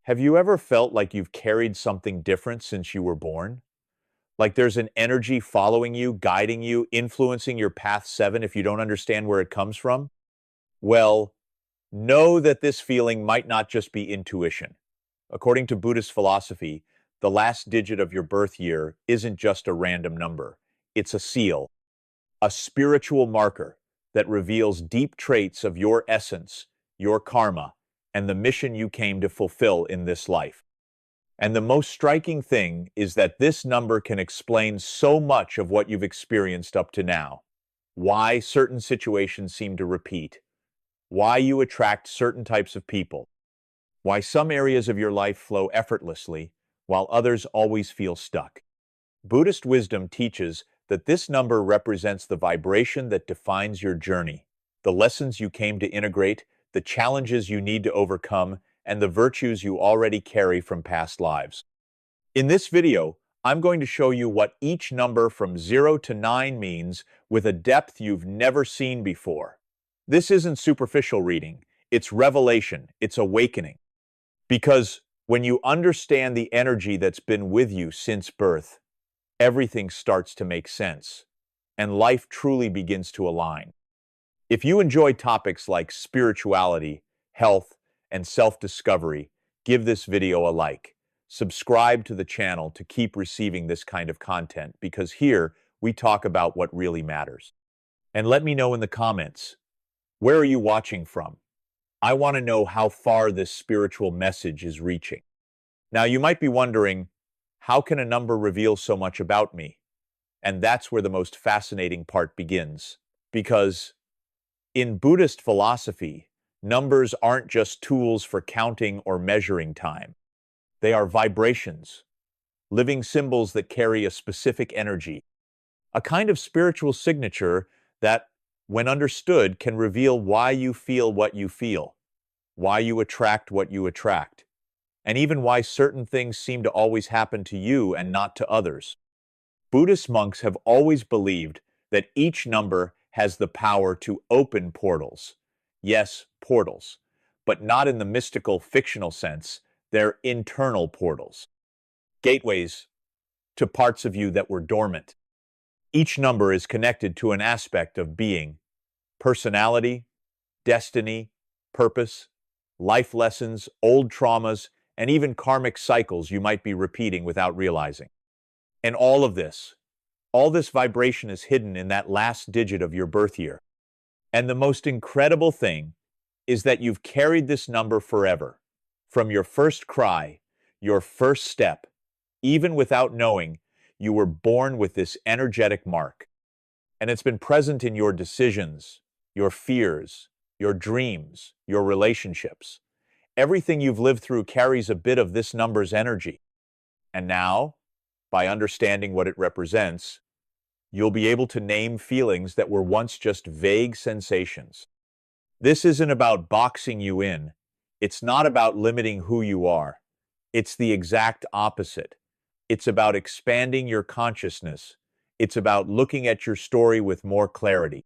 Have you ever felt like you've carried something different since you were born? Like there's an energy following you, guiding you, influencing your path 7 if you don't understand where it comes from? Well, know that this feeling might not just be intuition. According to Buddhist philosophy, the last digit of your birth year isn't just a random number. It's a seal, a spiritual marker that reveals deep traits of your essence, your karma, and the mission you came to fulfill in this life. And the most striking thing is that this number can explain so much of what you've experienced up to now. Why certain situations seem to repeat, why you attract certain types of people, why some areas of your life flow effortlessly, while others always feel stuck. Buddhist wisdom teaches that this number represents the vibration that defines your journey, the lessons you came to integrate, the challenges you need to overcome, and the virtues you already carry from past lives. In this video, I'm going to show you what each number from 0 to 9 means with a depth you've never seen before. This isn't superficial reading, it's revelation, it's awakening. Because when you understand the energy that's been with you since birth, everything starts to make sense, and life truly begins to align. If you enjoy topics like spirituality, health, and self-discovery, give this video a like. Subscribe to the channel to keep receiving this kind of content, because here we talk about what really matters. And let me know in the comments, where are you watching from? I want to know how far this spiritual message is reaching. Now, you might be wondering, how can a number reveal so much about me? And that's where the most fascinating part begins. Because in Buddhist philosophy, numbers aren't just tools for counting or measuring time. They are vibrations, living symbols that carry a specific energy, a kind of spiritual signature that, when understood, can reveal why you feel what you feel, why you attract what you attract, and even why certain things seem to always happen to you and not to others. Buddhist monks have always believed that each number has the power to open portals. Yes, portals, but not in the mystical, fictional sense. They're internal portals, gateways to parts of you that were dormant. Each number is connected to an aspect of being, personality, destiny, purpose, life lessons, old traumas, and even karmic cycles you might be repeating without realizing. And all this vibration is hidden in that last digit of your birth year. And the most incredible thing is that you've carried this number forever. From your first cry, your first step, even without knowing, you were born with this energetic mark. And it's been present in your decisions, your fears, your dreams, your relationships. Everything you've lived through carries a bit of this number's energy. And now, by understanding what it represents, you'll be able to name feelings that were once just vague sensations. This isn't about boxing you in. It's not about limiting who you are. It's the exact opposite. It's about expanding your consciousness. It's about looking at your story with more clarity.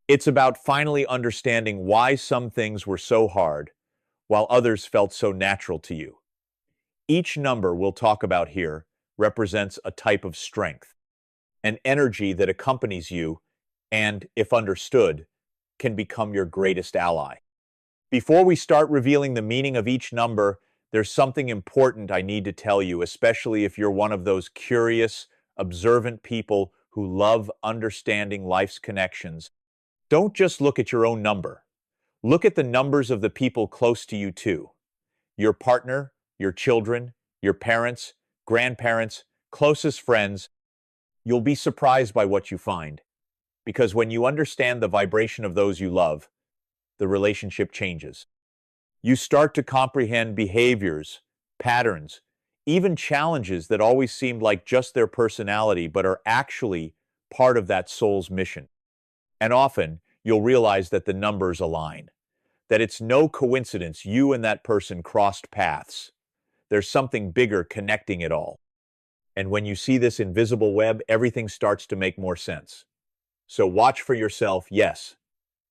It's about finally understanding why some things were so hard, while others felt so natural to you. Each number we'll talk about here represents a type of strength, an energy that accompanies you and, if understood, can become your greatest ally. Before we start revealing the meaning of each number, there's something important I need to tell you, especially if you're one of those curious, observant people who love understanding life's connections. Don't just look at your own number. Look at the numbers of the people close to you too. Your partner, your children, your parents, grandparents, closest friends. You'll be surprised by what you find. Because when you understand the vibration of those you love, the relationship changes. You start to comprehend behaviors, patterns, even challenges that always seemed like just their personality but are actually part of that soul's mission. And often, you'll realize that the numbers align, that it's no coincidence you and that person crossed paths. There's something bigger connecting it all. And when you see this invisible web, everything starts to make more sense. So watch for yourself, yes,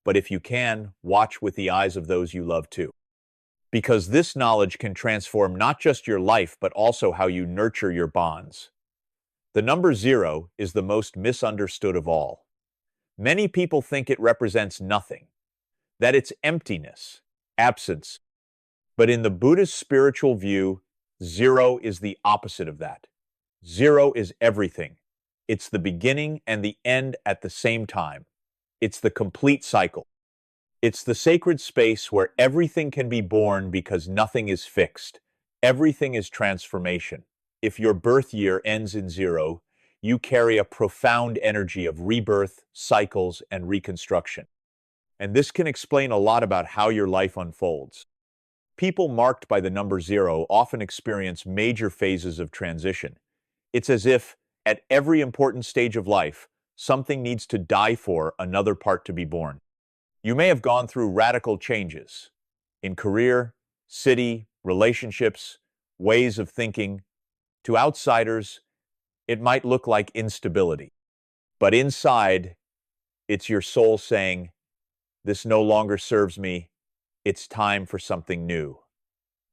but if you can, watch with the eyes of those you love too. because this knowledge can transform not just your life, but also how you nurture your bonds. The number 0 is the most misunderstood of all. Many people think it represents nothing, that it's emptiness, absence. But in the Buddhist spiritual view, 0 is the opposite of that. 0 is everything. It's the beginning and the end at the same time. It's the complete cycle. It's the sacred space where everything can be born because nothing is fixed. Everything is transformation. If your birth year ends in 0, you carry a profound energy of rebirth, cycles, and reconstruction. And this can explain a lot about how your life unfolds. People marked by the number 0 often experience major phases of transition. It's as if, at every important stage of life, something needs to die for another part to be born. You may have gone through radical changes in career, city, relationships, ways of thinking. To outsiders, it might look like instability. But inside, it's your soul saying, "This no longer serves me. It's time for something new."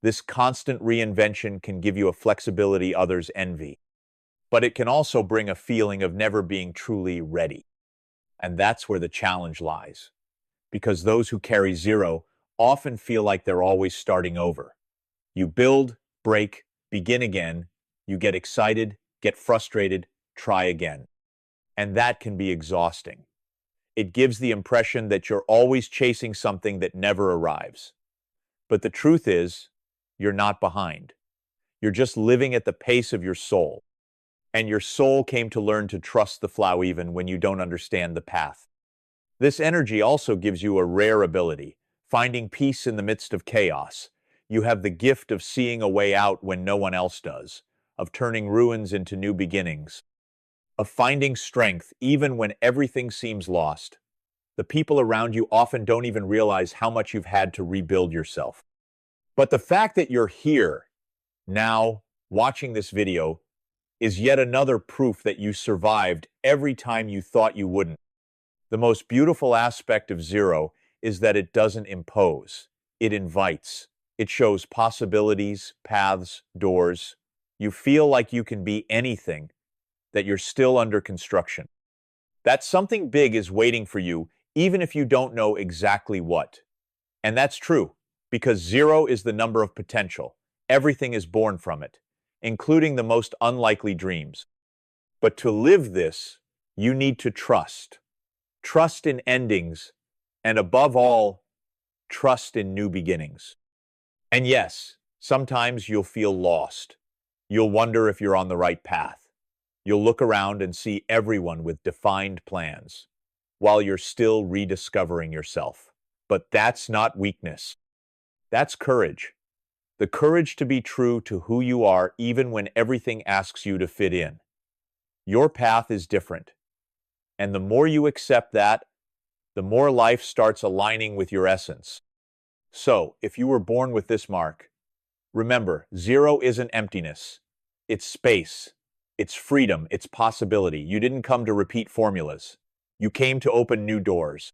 This constant reinvention can give you a flexibility others envy, but it can also bring a feeling of never being truly ready. And that's where the challenge lies, because those who carry 0 often feel like they're always starting over. You build, break, begin again, you get excited, get frustrated, try again. And that can be exhausting. It gives the impression that you're always chasing something that never arrives. But the truth is, you're not behind. You're just living at the pace of your soul. And your soul came to learn to trust the flow even when you don't understand the path. This energy also gives you a rare ability, finding peace in the midst of chaos. You have the gift of seeing a way out when no one else does, of turning ruins into new beginnings, of finding strength even when everything seems lost. The people around you often don't even realize how much you've had to rebuild yourself. But the fact that you're here, now, watching this video, is yet another proof that you survived every time you thought you wouldn't. The most beautiful aspect of 0 is that it doesn't impose. It invites. It shows possibilities, paths, doors. You feel like you can be anything, that you're still under construction. That something big is waiting for you, even if you don't know exactly what. And that's true, because 0 is the number of potential. Everything is born from it, including the most unlikely dreams. But to live this, you need to trust. Trust in endings, and above all, trust in new beginnings. And yes, sometimes you'll feel lost. You'll wonder if you're on the right path. You'll look around and see everyone with defined plans, while you're still rediscovering yourself. But that's not weakness. That's courage. The courage to be true to who you are even when everything asks you to fit in. Your path is different. And the more you accept that, the more life starts aligning with your essence. So, if you were born with this mark, remember, 0 isn't emptiness. It's space. It's freedom. It's possibility. You didn't come to repeat formulas. You came to open new doors.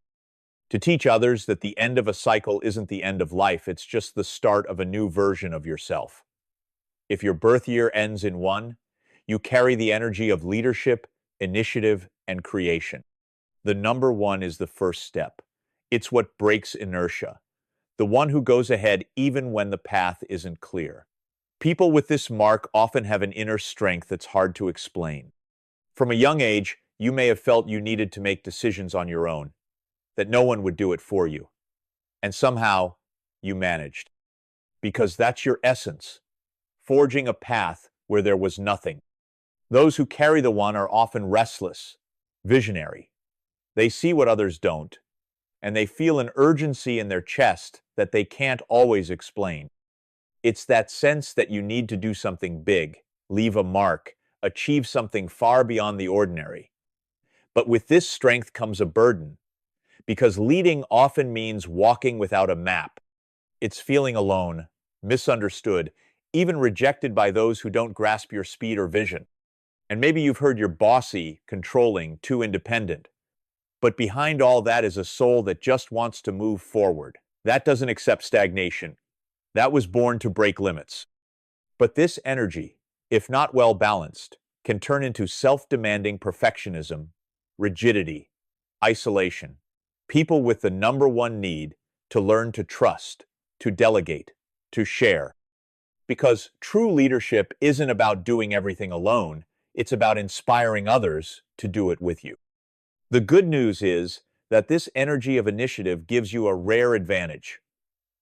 To teach others that the end of a cycle isn't the end of life, it's just the start of a new version of yourself. If your birth year ends in 1, you carry the energy of leadership, initiative, and creation. The number 1 is the first step. It's what breaks inertia, the one who goes ahead even when the path isn't clear. People with this mark often have an inner strength that's hard to explain. From a young age, you may have felt you needed to make decisions on your own, that no one would do it for you. And somehow, you managed. Because that's your essence, forging a path where there was nothing. Those who carry the 1 are often restless, visionary. They see what others don't, and they feel an urgency in their chest that they can't always explain. It's that sense that you need to do something big, leave a mark, achieve something far beyond the ordinary. But with this strength comes a burden, because leading often means walking without a map. It's feeling alone, misunderstood, even rejected by those who don't grasp your speed or vision. And maybe you've heard you're bossy, controlling, too independent. But behind all that is a soul that just wants to move forward. That doesn't accept stagnation. That was born to break limits. But this energy, if not well balanced, can turn into self-demanding perfectionism, rigidity, isolation. People with the number one need to learn to trust, to delegate, to share. Because true leadership isn't about doing everything alone, it's about inspiring others to do it with you. The good news is that this energy of initiative gives you a rare advantage.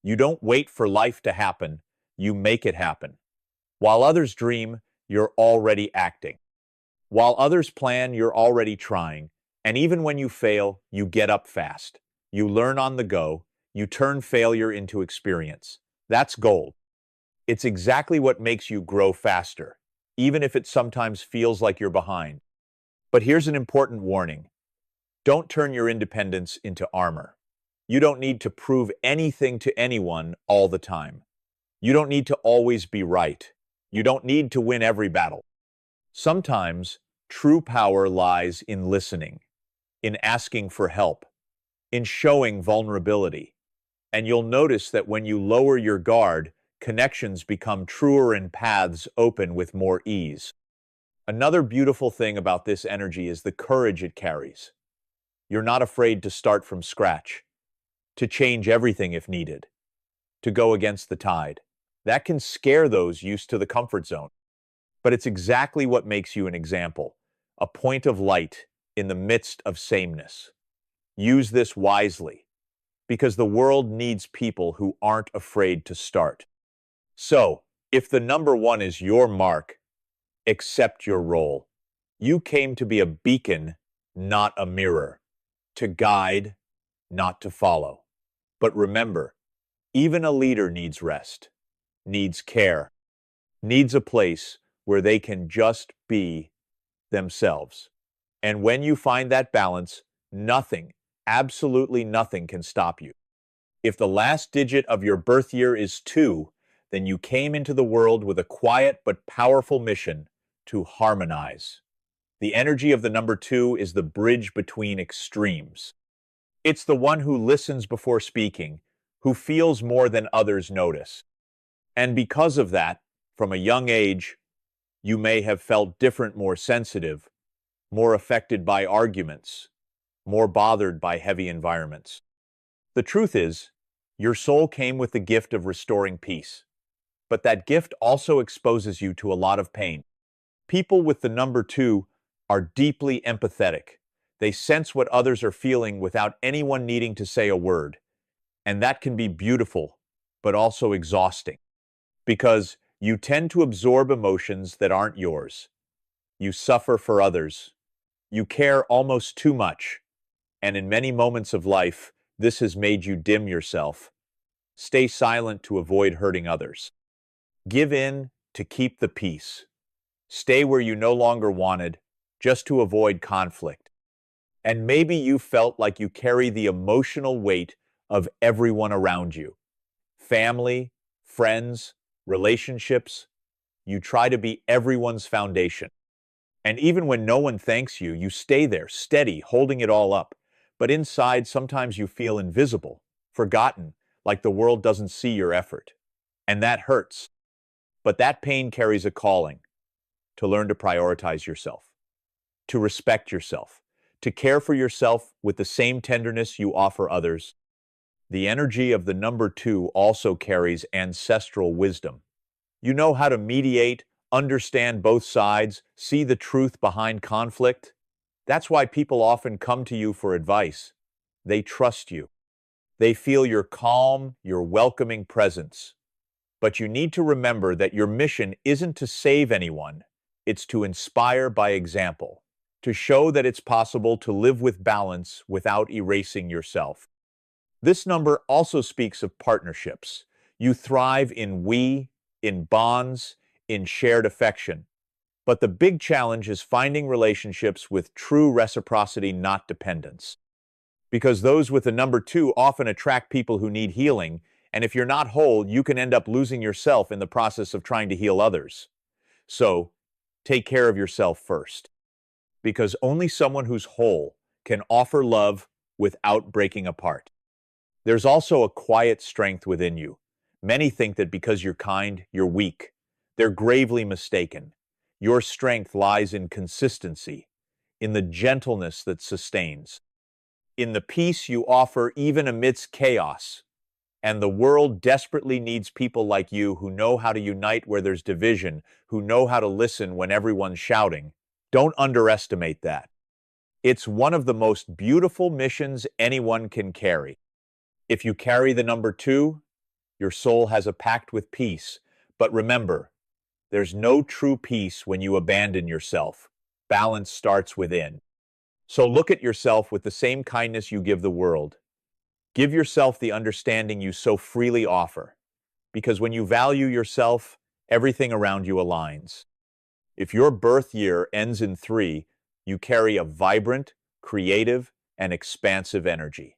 You don't wait for life to happen, you make it happen. While others dream, you're already acting. While others plan, you're already trying. And even when you fail, you get up fast. You learn on the go. You turn failure into experience. That's gold. It's exactly what makes you grow faster, even if it sometimes feels like you're behind. But here's an important warning. Don't turn your independence into armor. You don't need to prove anything to anyone all the time. You don't need to always be right. You don't need to win every battle. Sometimes, true power lies in listening, in asking for help, in showing vulnerability. And you'll notice that when you lower your guard, connections become truer and paths open with more ease. Another beautiful thing about this energy is the courage it carries. You're not afraid to start from scratch, to change everything if needed, to go against the tide. That can scare those used to the comfort zone. But it's exactly what makes you an example, a point of light in the midst of sameness. Use this wisely, because the world needs people who aren't afraid to start. So, if the number one is your mark, accept your role. You came to be a beacon, not a mirror, to guide, not to follow. But remember, even a leader needs rest, needs care, needs a place where they can just be themselves. And when you find that balance, nothing, absolutely nothing can stop you. If the last digit of your birth year is 2, then you came into the world with a quiet but powerful mission to harmonize. The energy of the number 2 is the bridge between extremes. It's the one who listens before speaking, who feels more than others notice. And because of that, from a young age, you may have felt different, more sensitive, more affected by arguments, more bothered by heavy environments. The truth is, your soul came with the gift of restoring peace. But that gift also exposes you to a lot of pain. People with the number 2 are deeply empathetic. They sense what others are feeling without anyone needing to say a word. And that can be beautiful, but also exhausting. Because you tend to absorb emotions that aren't yours. You suffer for others. You care almost too much. And in many moments of life, this has made you dim yourself. Stay silent to avoid hurting others. Give in to keep the peace. Stay where you no longer wanted, just to avoid conflict. And maybe you felt like you carry the emotional weight of everyone around you. Family, friends, relationships. You try to be everyone's foundation. And even when no one thanks you, you stay there, steady, holding it all up. But inside, sometimes you feel invisible, forgotten, like the world doesn't see your effort. And that hurts. But that pain carries a calling to learn to prioritize yourself, to respect yourself, to care for yourself with the same tenderness you offer others. The energy of the number 2 also carries ancestral wisdom. You know how to mediate, understand both sides, see the truth behind conflict. That's why people often come to you for advice. They trust you. They feel your calm, your welcoming presence. But you need to remember that your mission isn't to save anyone. It's to inspire by example, to show that it's possible to live with balance without erasing yourself. This number also speaks of partnerships. You thrive in we, in bonds, in shared affection. But the big challenge is finding relationships with true reciprocity, not dependence. Because those with the number 2 often attract people who need healing, and if you're not whole, you can end up losing yourself in the process of trying to heal others. So, take care of yourself first. Because only someone who's whole can offer love without breaking apart. There's also a quiet strength within you, Many think that because you're kind, you're weak. They're gravely mistaken. Your strength lies in consistency, in the gentleness that sustains, in the peace you offer even amidst chaos. And the world desperately needs people like you who know how to unite where there's division, who know how to listen when everyone's shouting. Don't underestimate that. It's one of the most beautiful missions anyone can carry. If you carry the number 2, your soul has a pact with peace. But remember, there's no true peace when you abandon yourself. Balance starts within. So look at yourself with the same kindness you give the world. Give yourself the understanding you so freely offer. Because when you value yourself, everything around you aligns. If your birth year ends in 3, you carry a vibrant, creative, and expansive energy.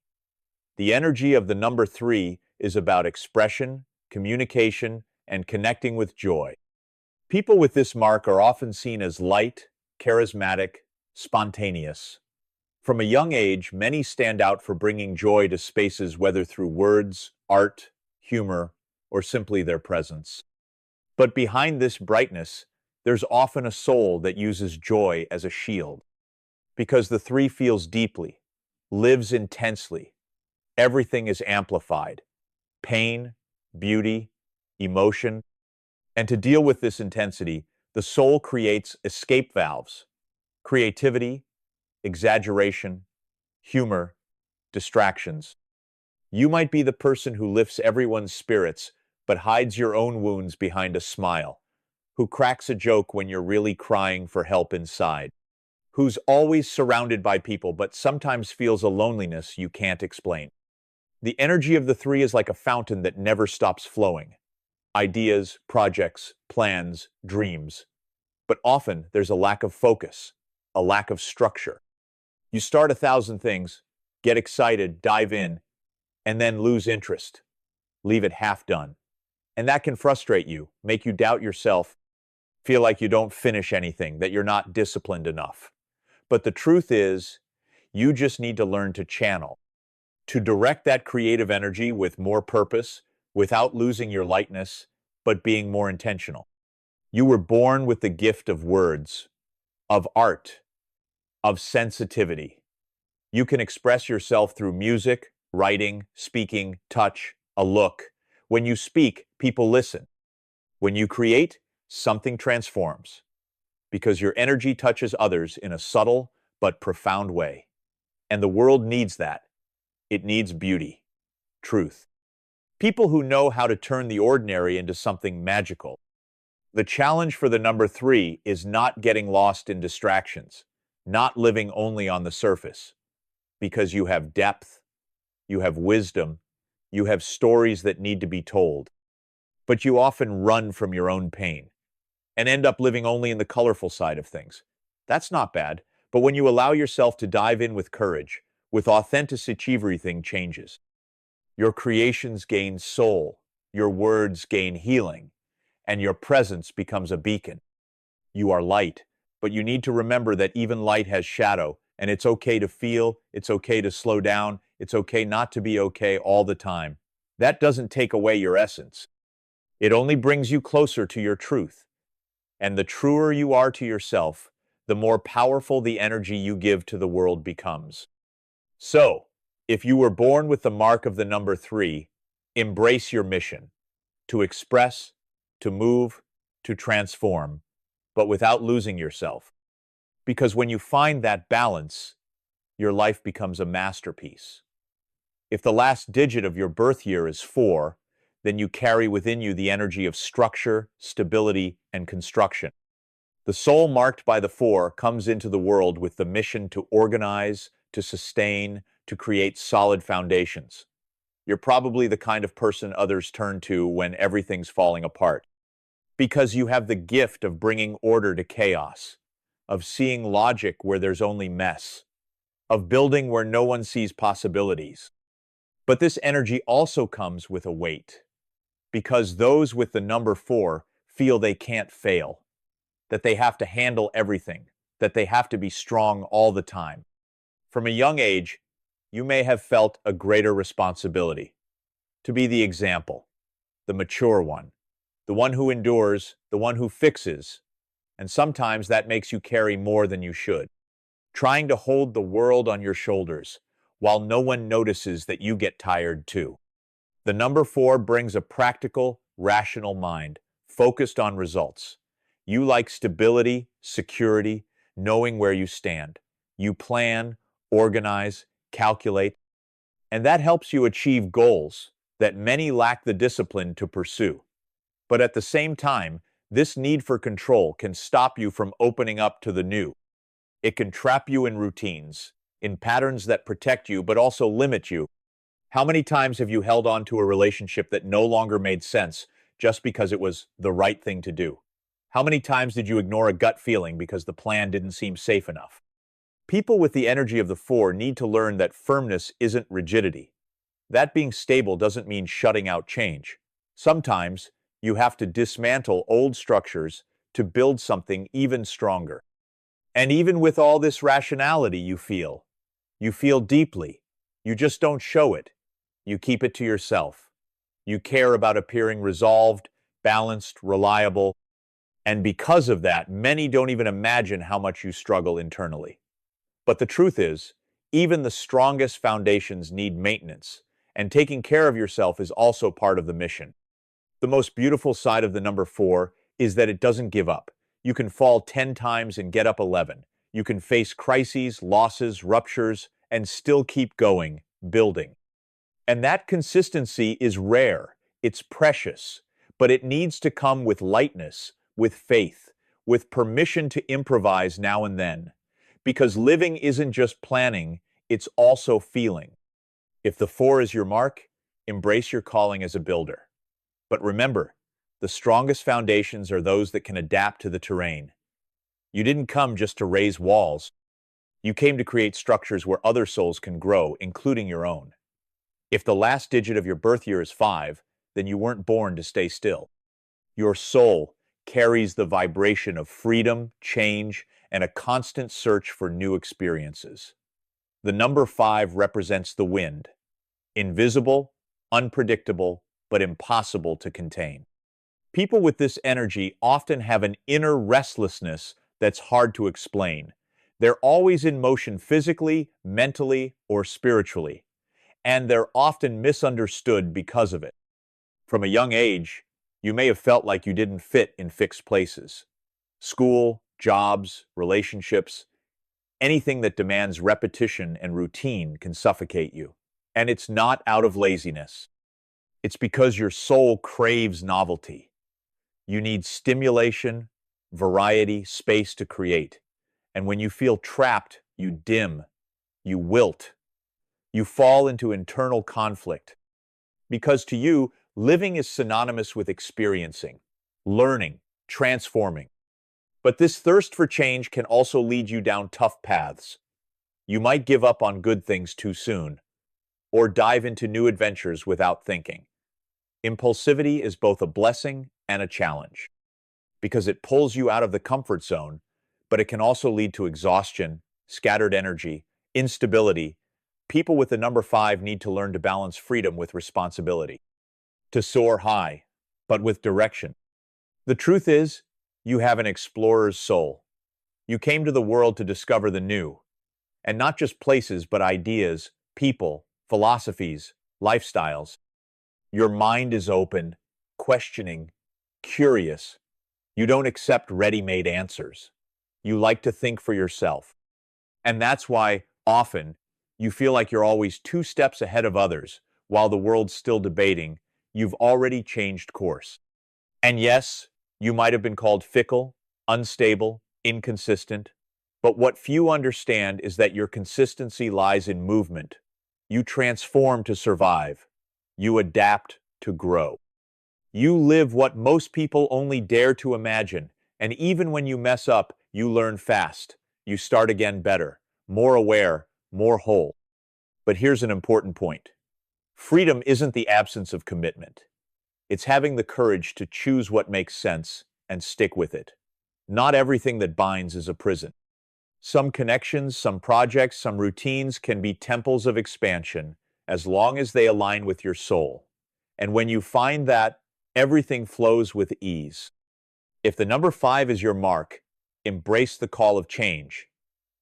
The energy of the number 3 is about expression, communication, and connecting with joy. People with this mark are often seen as light, charismatic, spontaneous. From a young age, many stand out for bringing joy to spaces, whether through words, art, humor, or simply their presence. But behind this brightness, there's often a soul that uses joy as a shield. Because the 3 feels deeply, lives intensely, everything is amplified. Pain, beauty, emotion. And to deal with this intensity, the soul creates escape valves: creativity, exaggeration, humor, distractions. You might be the person who lifts everyone's spirits, but hides your own wounds behind a smile, who cracks a joke when you're really crying for help inside, who's always surrounded by people but sometimes feels a loneliness you can't explain. The energy of the 3 is like a fountain that never stops flowing. Ideas, projects, plans, dreams. But often there's a lack of focus, a lack of structure. You start 1,000 things, get excited, dive in, and then lose interest. Leave it half done. And that can frustrate you, make you doubt yourself, feel like you don't finish anything, that you're not disciplined enough. But the truth is, you just need to learn to channel, to direct that creative energy with more purpose, without losing your lightness, but being more intentional. You were born with the gift of words, of art, of sensitivity. You can express yourself through music, writing, speaking, touch, a look. When you speak, people listen. When you create, something transforms. Because your energy touches others in a subtle but profound way. And the world needs that. It needs beauty, truth. People who know how to turn the ordinary into something magical. The challenge for the number 3 is not getting lost in distractions, not living only on the surface. Because you have depth, you have wisdom, you have stories that need to be told. But you often run from your own pain and end up living only in the colorful side of things. That's not bad, but when you allow yourself to dive in with courage, with authenticity, everything changes. Your creations gain soul, your words gain healing, and your presence becomes a beacon. You are light, but you need to remember that even light has shadow, and it's okay to feel, it's okay to slow down, it's okay not to be okay all the time. That doesn't take away your essence. It only brings you closer to your truth. And the truer you are to yourself, the more powerful the energy you give to the world becomes. So, if you were born with the mark of the number 3, embrace your mission: to express, to move, to transform, but without losing yourself. Because when you find that balance, your life becomes a masterpiece. If the last digit of your birth year is 4, then you carry within you the energy of structure, stability, and construction. The soul marked by the 4 comes into the world with the mission to organize, to sustain, to create solid foundations. You're probably the kind of person others turn to when everything's falling apart. Because you have the gift of bringing order to chaos, of seeing logic where there's only mess, of building where no one sees possibilities. But this energy also comes with a weight, because those with the number 4 feel they can't fail, that they have to handle everything, that they have to be strong all the time. From a young age, you may have felt a greater responsibility, to be the example, the mature one, the one who endures, the one who fixes, and sometimes that makes you carry more than you should, trying to hold the world on your shoulders while no one notices that you get tired too. The number 4 brings a practical, rational mind, focused on results. You like stability, security, knowing where you stand. You plan, organize, calculate, and that helps you achieve goals that many lack the discipline to pursue. But at the same time, this need for control can stop you from opening up to the new. It can trap you in routines, in patterns that protect you but also limit you. How many times have you held on to a relationship that no longer made sense just because it was the right thing to do? How many times did you ignore a gut feeling because the plan didn't seem safe enough? People with the energy of the 4 need to learn that firmness isn't rigidity. That being stable doesn't mean shutting out change. Sometimes you have to dismantle old structures to build something even stronger. And even with all this rationality you feel deeply. You just don't show it. You keep it to yourself. You care about appearing resolved, balanced, reliable, and because of that, many don't even imagine how much you struggle internally. But the truth is, even the strongest foundations need maintenance, and taking care of yourself is also part of the mission. The most beautiful side of the number 4 is that it doesn't give up. You can fall 10 times and get up 11. You can face crises, losses, ruptures, and still keep going, building. And that consistency is rare, it's precious, but it needs to come with lightness, with faith, with permission to improvise now and then. Because living isn't just planning, it's also feeling. If the 4 is your mark, embrace your calling as a builder. But remember, the strongest foundations are those that can adapt to the terrain. You didn't come just to raise walls. You came to create structures where other souls can grow, including your own. If the last digit of your birth year is 5, then you weren't born to stay still. Your soul carries the vibration of freedom, change, and a constant search for new experiences. The number 5 represents the wind, invisible, unpredictable, but impossible to contain. People with this energy often have an inner restlessness that's hard to explain. They're always in motion physically, mentally, or spiritually, and they're often misunderstood because of it. From a young age, you may have felt like you didn't fit in fixed places. School, jobs, relationships, anything that demands repetition and routine can suffocate you. And it's not out of laziness. It's because your soul craves novelty. You need stimulation, variety, space to create. And when you feel trapped, you dim, you wilt, you fall into internal conflict. Because to you, living is synonymous with experiencing, learning, transforming. But this thirst for change can also lead you down tough paths. You might give up on good things too soon, or dive into new adventures without thinking. Impulsivity is both a blessing and a challenge, because it pulls you out of the comfort zone, but it can also lead to exhaustion, scattered energy, instability. People with the number 5 need to learn to balance freedom with responsibility, to soar high, but with direction. The truth is, you have an explorer's soul. You came to the world to discover the new, and not just places, but ideas, people, philosophies, lifestyles. Your mind is open, questioning, curious. You don't accept ready-made answers. You like to think for yourself. And that's why, often, you feel like you're always 2 steps ahead of others, while the world's still debating. You've already changed course. And yes, you might have been called fickle, unstable, inconsistent, but what few understand is that your consistency lies in movement. You transform to survive. You adapt to grow. You live what most people only dare to imagine, and even when you mess up, you learn fast. You start again better, more aware, more whole. But here's an important point. Freedom isn't the absence of commitment. It's having the courage to choose what makes sense and stick with it. Not everything that binds is a prison. Some connections, some projects, some routines can be temples of expansion as long as they align with your soul. And when you find that, Everything flows with ease. If the number 5 is your mark, embrace the call of change.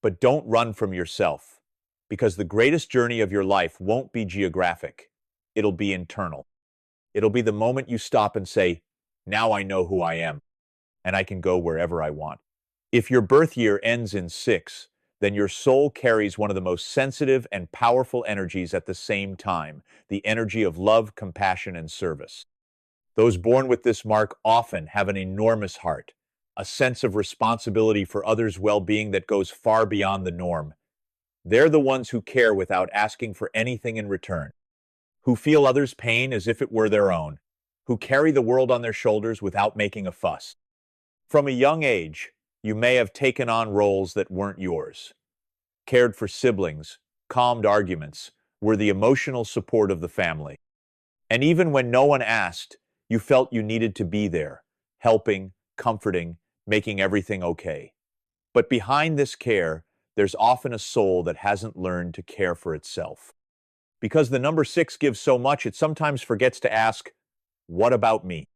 But don't run from yourself, because the greatest journey of your life won't be geographic. It'll be internal. It'll be the moment you stop and say, now I know who I am, and I can go wherever I want. If your birth year ends in 6, then your soul carries one of the most sensitive and powerful energies at the same time, the energy of love, compassion, and service. Those born with this mark often have an enormous heart, a sense of responsibility for others' well-being that goes far beyond the norm. They're the ones who care without asking for anything in return, who feel others' pain as if it were their own, who carry the world on their shoulders without making a fuss. From a young age, you may have taken on roles that weren't yours. Cared for siblings, calmed arguments, were the emotional support of the family. And even when no one asked, you felt you needed to be there, helping, comforting, making everything okay. But behind this care, there's often a soul that hasn't learned to care for itself. Because the number 6 gives so much, it sometimes forgets to ask, what about me?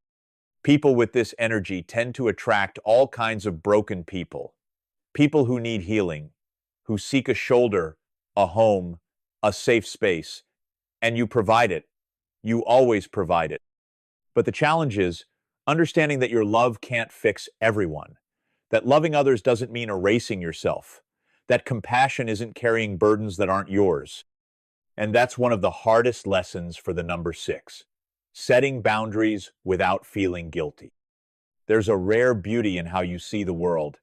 People with this energy tend to attract all kinds of broken people. People who need healing, who seek a shoulder, a home, a safe space. And you provide it. You always provide it. But the challenge is understanding that your love can't fix everyone, that loving others doesn't mean erasing yourself, that compassion isn't carrying burdens that aren't yours. And that's one of the hardest lessons for the number 6, setting boundaries without feeling guilty. There's a rare beauty in how you see the world.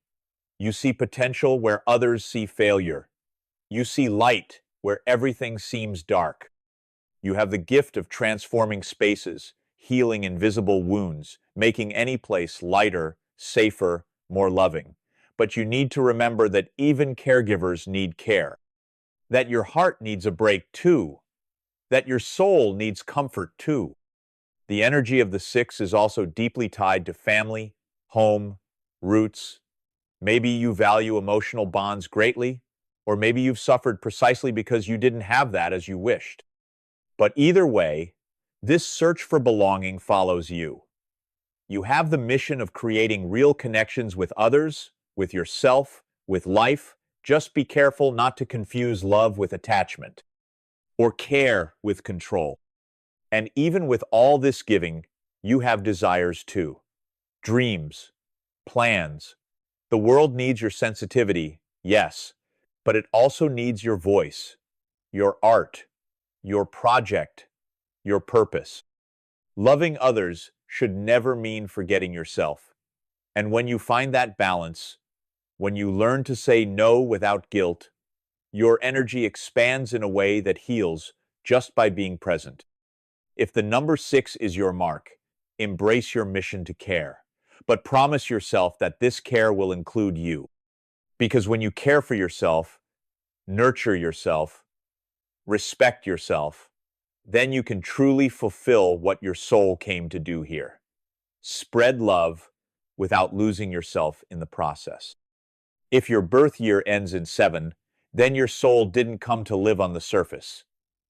You see potential where others see failure. You see light where everything seems dark. You have the gift of transforming spaces, healing invisible wounds, making any place lighter, safer, more loving. But you need to remember that even caregivers need care, that your heart needs a break too, that your soul needs comfort too. The energy of the 6 is also deeply tied to family, home, roots. Maybe you value emotional bonds greatly, or maybe you've suffered precisely because you didn't have that as you wished. But either way, this search for belonging follows you. You have the mission of creating real connections with others, with yourself, with life. Just be careful not to confuse love with attachment, or care with control. And even with all this giving, you have desires too. Dreams, plans. The world needs your sensitivity, yes, but it also needs your voice, your art, your project, your purpose. Loving others should never mean forgetting yourself. And when you find that balance, when you learn to say no without guilt, your energy expands in a way that heals just by being present. If the number 6 is your mark, embrace your mission to care. But promise yourself that this care will include you. Because when you care for yourself, nurture yourself, respect yourself, then you can truly fulfill what your soul came to do here. Spread love without losing yourself in the process. If your birth year ends in 7, then your soul didn't come to live on the surface.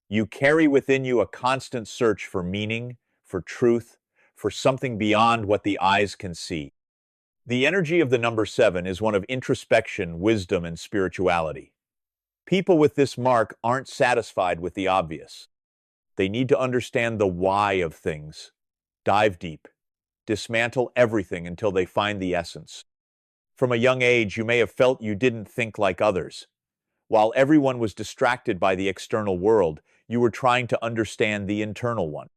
You carry within you a constant search for meaning, for truth, for something beyond what the eyes can see. The energy of the number 7 is one of introspection, wisdom, and spirituality. People with this mark aren't satisfied with the obvious. They need to understand the why of things, dive deep, dismantle everything until they find the essence. From a young age, you may have felt you didn't think like others. While everyone was distracted by the external world, you were trying to understand the internal one.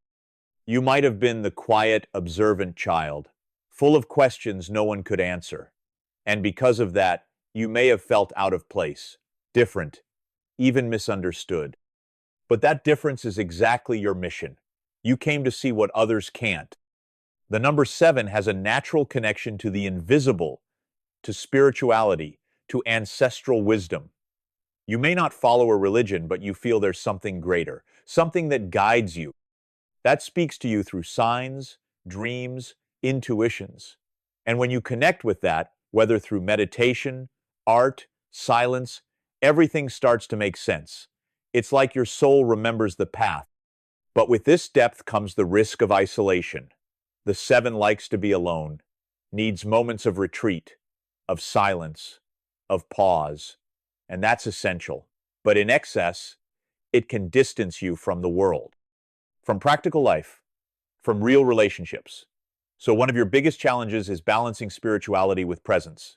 You might have been the quiet, observant child, full of questions no one could answer. And because of that, you may have felt out of place, different, even misunderstood. But that difference is exactly your mission. You came to see what others can't. The number 7 has a natural connection to the invisible, to spirituality, to ancestral wisdom. You may not follow a religion, but you feel there's something greater, something that guides you. That speaks to you through signs, dreams, intuitions. And when you connect with that, whether through meditation, art, silence, everything starts to make sense. It's like your soul remembers the path. But with this depth comes the risk of isolation. The 7 likes to be alone, needs moments of retreat, of silence, of pause, and that's essential. But in excess, it can distance you from the world, from practical life, from real relationships. So one of your biggest challenges is balancing spirituality with presence,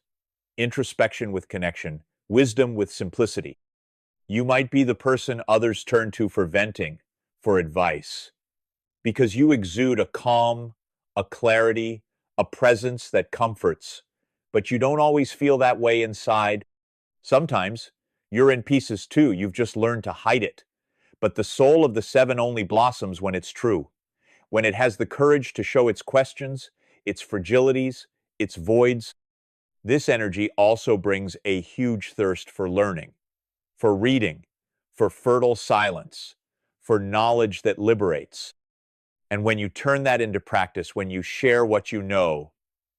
introspection with connection, wisdom with simplicity. You might be the person others turn to for venting, for advice, because you exude a calm, a clarity, a presence that comforts, but you don't always feel that way inside. Sometimes you're in pieces too, you've just learned to hide it. But the soul of the 7 only blossoms when it's true, when it has the courage to show its questions, its fragilities, its voids. This energy also brings a huge thirst for learning, for reading, for fertile silence, for knowledge that liberates. And when you turn that into practice, when you share what you know,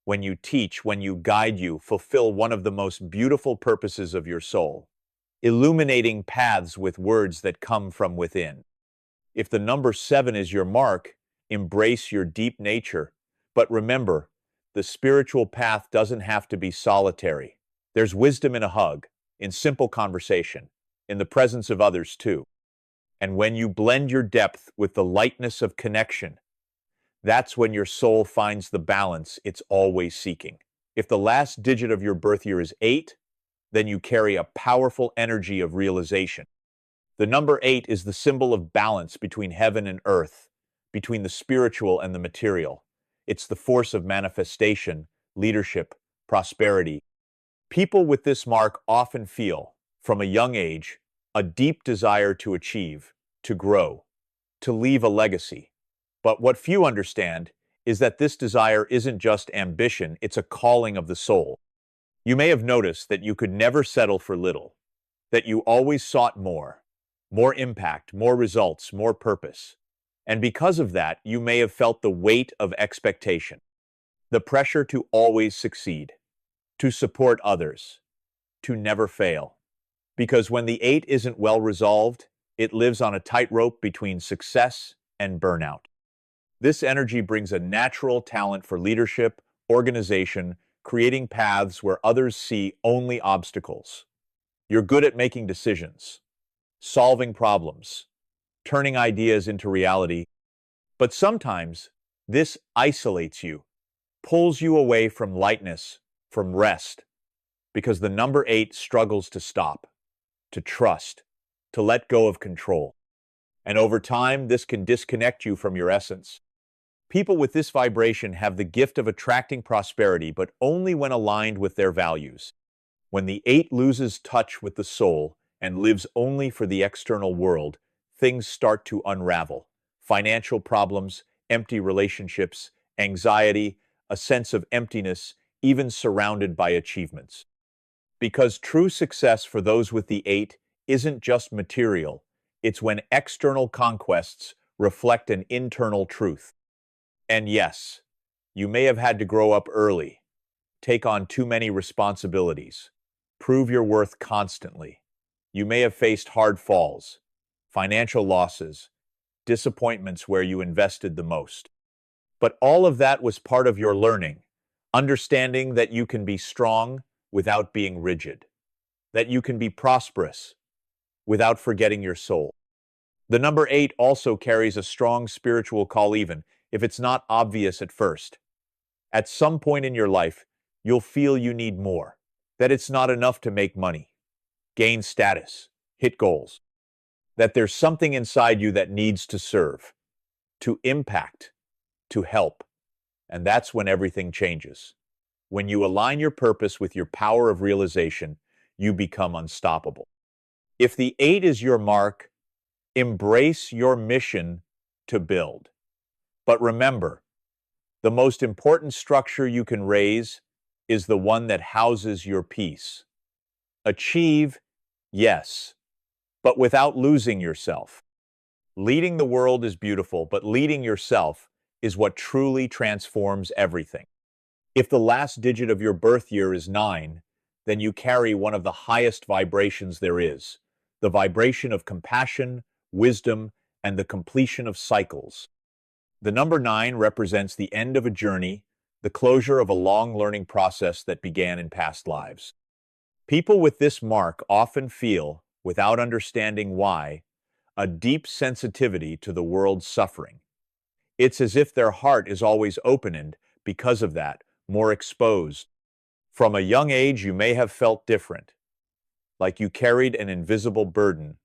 when you teach, when you guide, you fulfill one of the most beautiful purposes of your soul, illuminating paths with words that come from within. If the number 7 is your mark, embrace your deep nature. But remember, the spiritual path doesn't have to be solitary. There's wisdom in a hug, in simple conversation, in the presence of others too. And when you blend your depth with the lightness of connection, that's when your soul finds the balance it's always seeking. If the last digit of your birth year is 8, then you carry a powerful energy of realization. The number 8 is the symbol of balance between heaven and earth, between the spiritual and the material. It's the force of manifestation, leadership, prosperity. People with this mark often feel, from a young age, a deep desire to achieve, to grow, to leave a legacy. But what few understand is that this desire isn't just ambition, it's a calling of the soul. You may have noticed that you could never settle for little, that you always sought more impact, more results, more purpose. And because of that, you may have felt the weight of expectation, the pressure to always succeed, to support others, to never fail. Because when the 8 isn't well resolved, it lives on a tightrope between success and burnout. This energy brings a natural talent for leadership, organization, creating paths where others see only obstacles. You're good at making decisions, solving problems, turning ideas into reality. But sometimes this isolates you, pulls you away from lightness, from rest, because the number 8 struggles to stop, to trust, to let go of control. And over time, this can disconnect you from your essence. People with this vibration have the gift of attracting prosperity, but only when aligned with their values. When the 8 loses touch with the soul and lives only for the external world, things start to unravel. Financial problems, empty relationships, anxiety, a sense of emptiness, even surrounded by achievements. Because true success for those with the 8 isn't just material, it's when external conquests reflect an internal truth. And yes, you may have had to grow up early, take on too many responsibilities, prove your worth constantly. You may have faced hard falls, financial losses, disappointments where you invested the most. But all of that was part of your learning, understanding that you can be strong without being rigid, that you can be prosperous without forgetting your soul. The number 8 also carries a strong spiritual call, even if it's not obvious at first. At some point in your life, you'll feel you need more, that it's not enough to make money, gain status, hit goals, that there's something inside you that needs to serve, to impact, to help. And that's when everything changes. When you align your purpose with your power of realization, you become unstoppable. If the 8 is your mark, embrace your mission to build. But remember, the most important structure you can raise is the one that houses your peace. Achieve, yes, but without losing yourself. Leading the world is beautiful, but leading yourself is what truly transforms everything. If the last digit of your birth year is 9, then you carry one of the highest vibrations there is, the vibration of compassion, wisdom, and the completion of cycles. The number 9 represents the end of a journey, the closure of a long learning process that began in past lives. People with this mark often feel, without understanding why, a deep sensitivity to the world's suffering. It's as if their heart is always open and, because of that, more exposed. From a young age, you may have felt different, like you carried an invisible burden,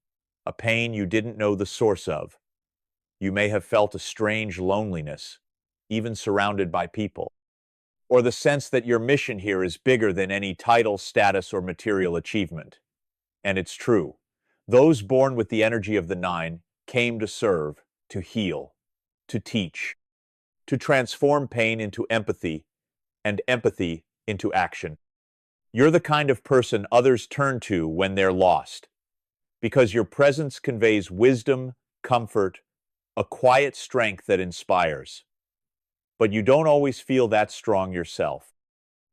a pain you didn't know the source of. You may have felt a strange loneliness, even surrounded by people, or the sense that your mission here is bigger than any title, status, or material achievement. And it's true. Those born with the energy of the 9 came to serve, to heal, to teach, to transform pain into empathy, and empathy into action. You're the kind of person others turn to when they're lost, because your presence conveys wisdom, comfort, a quiet strength that inspires. But you don't always feel that strong yourself.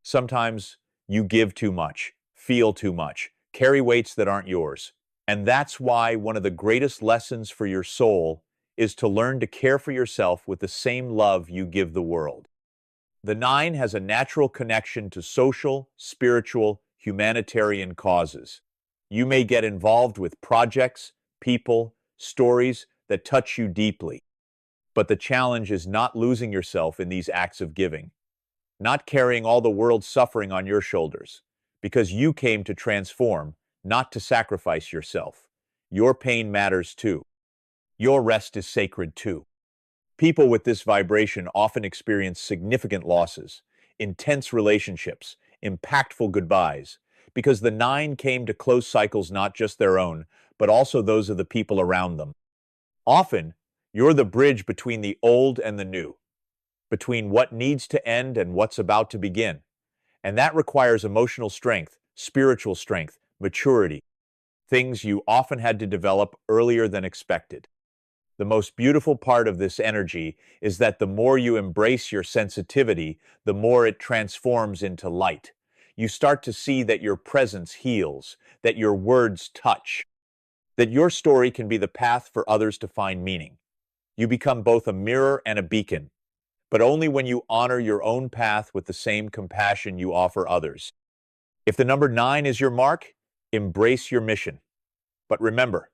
Sometimes you give too much, feel too much, carry weights that aren't yours. And that's why one of the greatest lessons for your soul is to learn to care for yourself with the same love you give the world. The 9 has a natural connection to social, spiritual, humanitarian causes. You may get involved with projects, people, stories that touch you deeply. But the challenge is not losing yourself in these acts of giving, not carrying all the world's suffering on your shoulders, because you came to transform, not to sacrifice yourself. Your pain matters too. Your rest is sacred too. People with this vibration often experience significant losses, intense relationships, impactful goodbyes, because the 9 came to close cycles not just their own, but also those of the people around them. Often, you're the bridge between the old and the new, between what needs to end and what's about to begin. And that requires emotional strength, spiritual strength, maturity, things you often had to develop earlier than expected. The most beautiful part of this energy is that the more you embrace your sensitivity, the more it transforms into light. You start to see that your presence heals, that your words touch, that your story can be the path for others to find meaning. You become both a mirror and a beacon, but only when you honor your own path with the same compassion you offer others. If the number 9 is your mark, embrace your mission. But remember,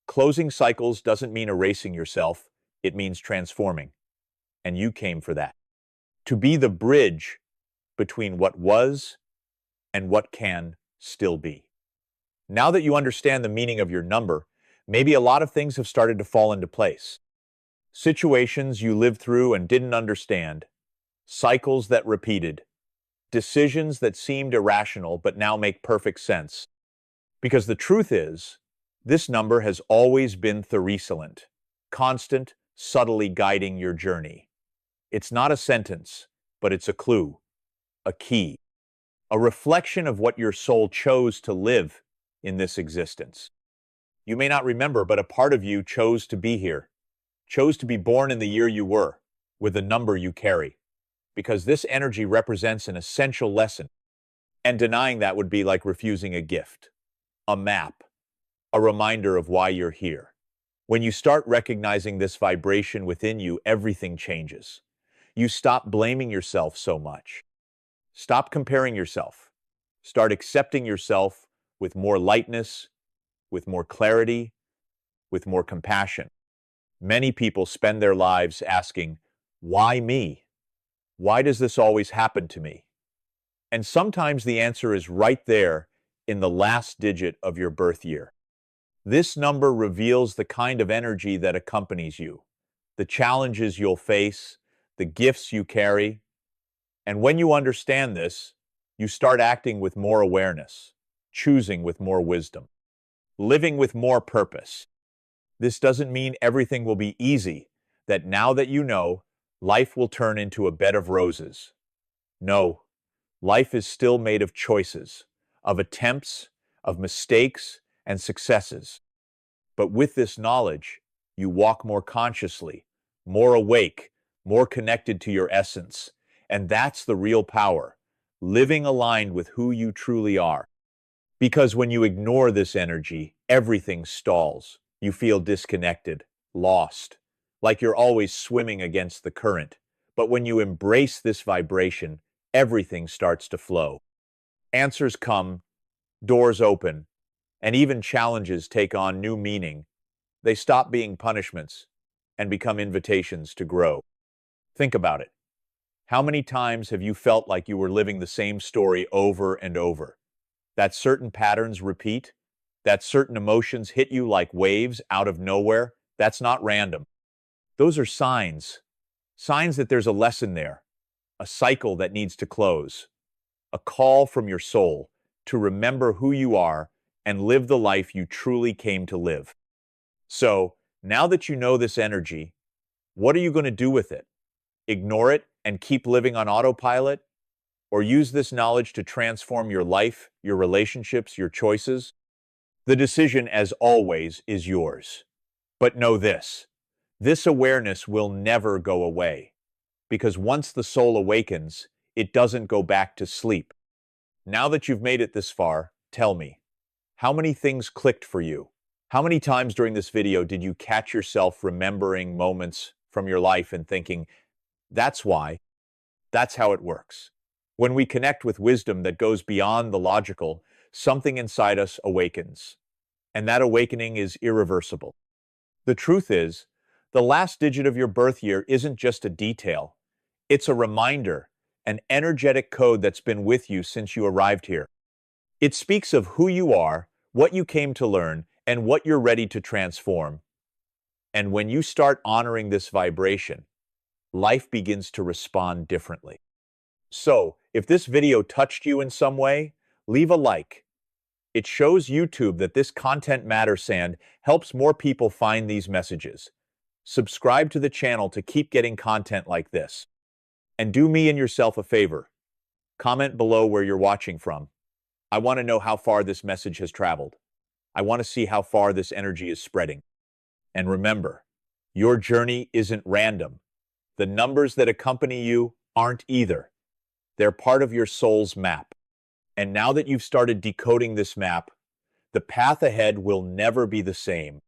closing cycles doesn't mean erasing yourself, it means transforming. And you came for that. To be the bridge between what was and what can still be. Now that you understand the meaning of your number, maybe a lot of things have started to fall into place. Situations you lived through and didn't understand, cycles that repeated, decisions that seemed irrational but now make perfect sense. Because the truth is, this number has always been Therisolent, constant, subtly guiding your journey. It's not a sentence, but it's a clue, a key, a reflection of what your soul chose to live in this existence. You may not remember, but a part of you chose to be here, chose to be born in the year you were, with the number you carry, because this energy represents an essential lesson, and denying that would be like refusing a gift, a map, a reminder of why you're here. When you start recognizing this vibration within you, everything changes. You stop blaming yourself so much. Stop comparing yourself. Start accepting yourself with more lightness, with more clarity, with more compassion. Many people spend their lives asking, why me? Why does this always happen to me? And sometimes the answer is right there in the last digit of your birth year. This number reveals the kind of energy that accompanies you, the challenges you'll face, the gifts you carry. And when you understand this, you start acting with more awareness, choosing with more wisdom, living with more purpose. This doesn't mean everything will be easy, that now that you know, life will turn into a bed of roses. No, life is still made of choices, of attempts, of mistakes, and successes. But with this knowledge, you walk more consciously, more awake, more connected to your essence. And that's the real power, living aligned with who you truly are. Because when you ignore this energy, everything stalls. You feel disconnected, lost, like you're always swimming against the current. But when you embrace this vibration, everything starts to flow. Answers come, doors open, and even challenges take on new meaning. They stop being punishments and become invitations to grow. Think about it. How many times have you felt like you were living the same story over and over? That certain patterns repeat? That certain emotions hit you like waves out of nowhere? That's not random. Those are signs. Signs that there's a lesson there, a cycle that needs to close, a call from your soul to remember who you are and live the life you truly came to live. So, now that you know this energy, what are you going to do with it? Ignore it and keep living on autopilot? Or use this knowledge to transform your life, your relationships, your choices? The decision, as always, is yours. But know this awareness will never go away, because once the soul awakens, it doesn't go back to sleep. Now that you've made it this far, tell me, how many things clicked for you? How many times during this video did you catch yourself remembering moments from your life and thinking, that's why, that's how it works? When we connect with wisdom that goes beyond the logical, something inside us awakens. And that awakening is irreversible. The truth is, the last digit of your birth year isn't just a detail. It's a reminder, an energetic code that's been with you since you arrived here. It speaks of who you are, what you came to learn, and what you're ready to transform. And when you start honoring this vibration, life begins to respond differently. So, if this video touched you in some way, leave a like. It shows YouTube that this content matters and helps more people find these messages. Subscribe to the channel to keep getting content like this. And do me and yourself a favor. Comment below where you're watching from. I want to know how far this message has traveled. I want to see how far this energy is spreading. And remember, your journey isn't random. The numbers that accompany you aren't either. They're part of your soul's map. And now that you've started decoding this map, the path ahead will never be the same.